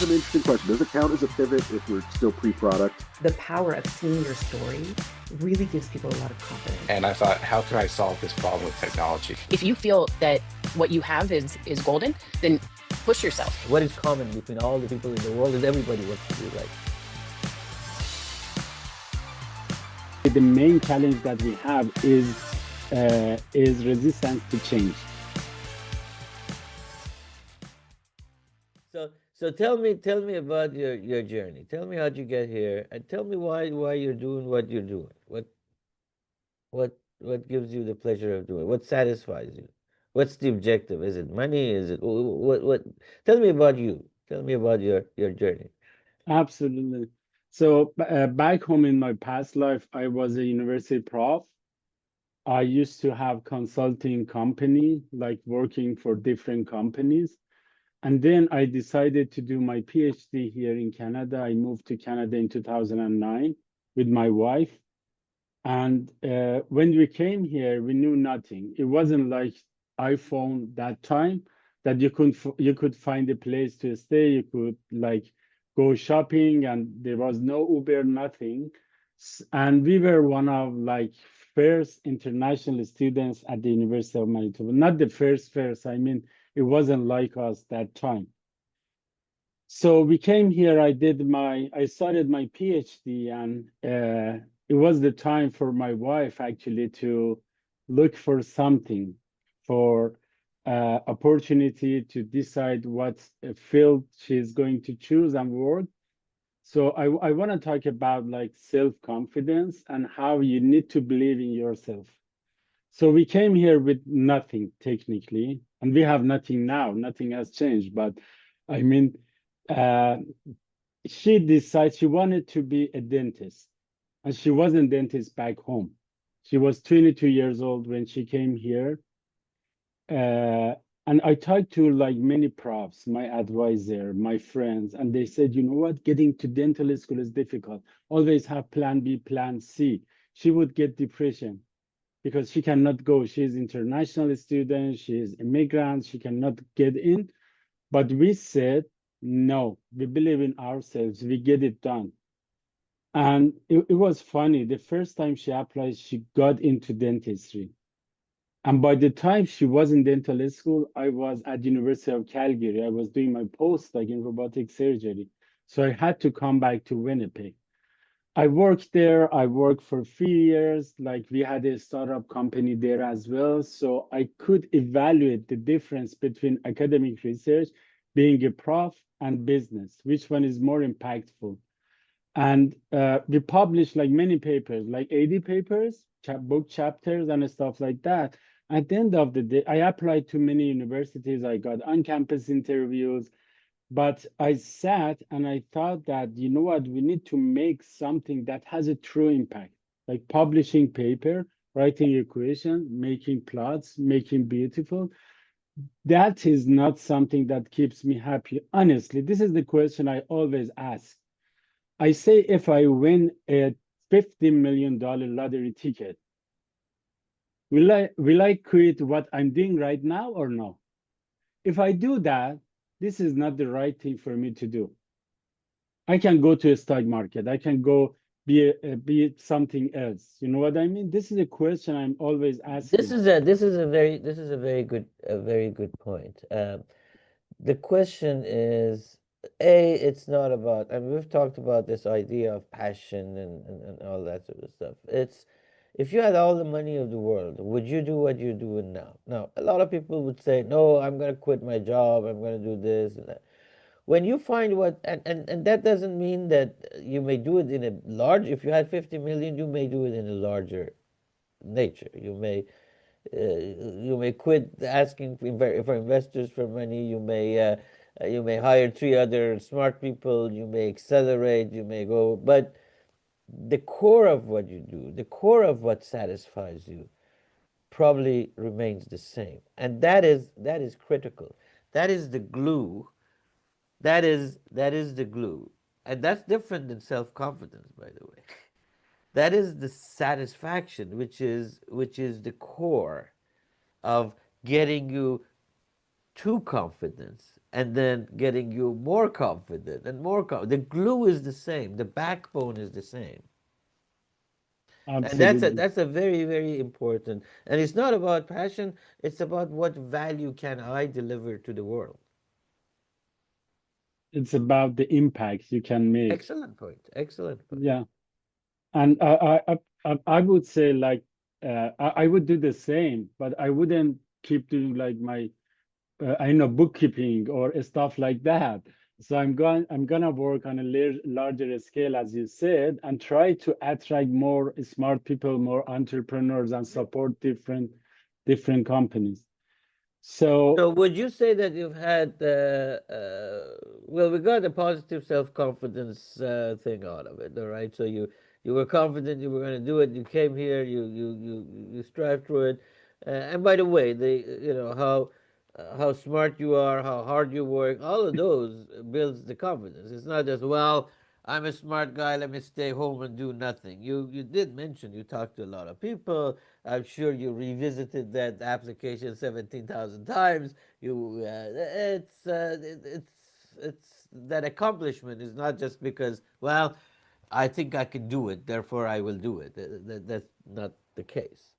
is an interesting question. Does it count as a pivot if we're still pre-product? The power of seeing your story really gives people a lot of confidence. And I thought, how can I solve this problem with technology? If you feel that what you have is golden, then push yourself. What is common between all the people in the world is everybody wants to be right. The main challenge that we have is resistance to change. So tell me about your journey. Tell me how'd you get here, and tell me why you're doing what you're doing. What gives you the pleasure of doing? What satisfies you? What's the objective? Is it money? Is it what? Tell me about you. Tell me about your journey. Absolutely. So back home in my past life, I was a university prof. I used to have consulting company, like working for different companies. And then I decided to do my PhD here in Canada. I moved to Canada in 2009 with my wife. And when we came here, we knew nothing. It wasn't like iPhone that time that you could find a place to stay. You could like go shopping, and there was no Uber, nothing. And we were one of like first international students at the University of Manitoba. Not the first, I mean, it wasn't like us that time. So we came here, I started my PhD, and it was the time for my wife actually to look for something, for opportunity to decide what field she's going to choose and work. So I want to talk about like self-confidence and how you need to believe in yourself. So we came here with nothing technically, and we have nothing now. Nothing has changed. But I mean, she decided she wanted to be a dentist, and she wasn't a dentist back home. She was 22 years old when she came here. And I talked to like many profs, my advisor, my friends, and they said, you know what, getting to dental school is difficult. Always have plan B, plan C. She would get depression because she cannot go. She's international student, she's immigrant, she cannot get in. But we said, no, we believe in ourselves, we get it done. And it was funny. The first time she applied, she got into dentistry. And by the time she was in dental school, I was at University of Calgary. I was doing my postdoc in robotic surgery. So I had to come back to Winnipeg. I worked there. I worked for 3 years. Like we had a startup company there as well. So I could evaluate the difference between academic research, being a prof, and business, which one is more impactful. And we published like many papers, like 80 papers, book chapters and stuff like that. At the end of the day, I applied to many universities. I got on-campus interviews, but I sat and I thought that, you know what, we need to make something that has a true impact, like publishing paper, writing equation, making plots, making beautiful. That is not something that keeps me happy. Honestly, this is the question I always ask. I say if I win a $50 million lottery ticket, will I quit what I'm doing right now or no? If I do that, this is not the right thing for me to do. I can go to a stock market. I can go be something else. You know what I mean? This is a question I'm always asking. This is a very good point. The question is, it's not about, and we've talked about this idea of passion and all that sort of stuff. It's, if you had all the money of the world, would you do what you're doing now? Now, a lot of people would say, no, I'm going to quit my job, I'm going to do this and that. When you find what, and that doesn't mean that you may do it in a large, if you had 50 million, you may do it in a larger nature. You may quit asking for investors for money. You may hire 3 other smart people. You may accelerate. You may go, but the core of what you do, the core of what satisfies you, probably remains the same, and that is critical. That is the glue. That is the glue, and that's different than self-confidence, by the way. That is the satisfaction, which is the core of getting you to confidence and then getting you more confident and more confident. The glue is the same, the backbone is the same. And Absolutely. that's a very, very important. And it's not about passion, it's about what value can I deliver to the world. It's about the impact you can make. Excellent point. Excellent point. Yeah. And I would say like I would do the same, but I wouldn't keep doing like my I know bookkeeping or stuff like that. So I'm gonna work on a larger scale, as you said, and try to attract more smart people, more entrepreneurs, and support different companies. So So would you say that you've had, well, we got a positive self-confidence thing out of it, all right? So you were confident you were going to do it. You came here, you strived through it. And by the way, you know how smart you are, how hard you work, all of those builds the confidence. It's not just, well, I'm a smart guy, let me stay home and do nothing. You did mention you talked to a lot of people. I'm sure you revisited that application 17,000 times. It's that accomplishment is not just because, well, I think I can do it, therefore I will do it. That's not the case.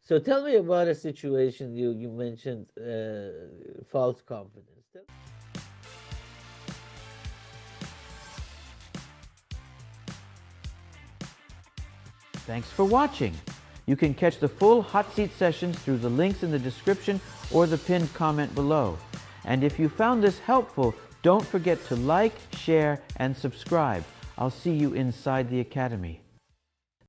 So tell me about a situation you mentioned, false confidence. Thanks for watching. You can catch the full hot seat sessions through the links in the description or the pinned comment below. And if you found this helpful, don't forget to like, share, and subscribe. I'll see you inside the Academy.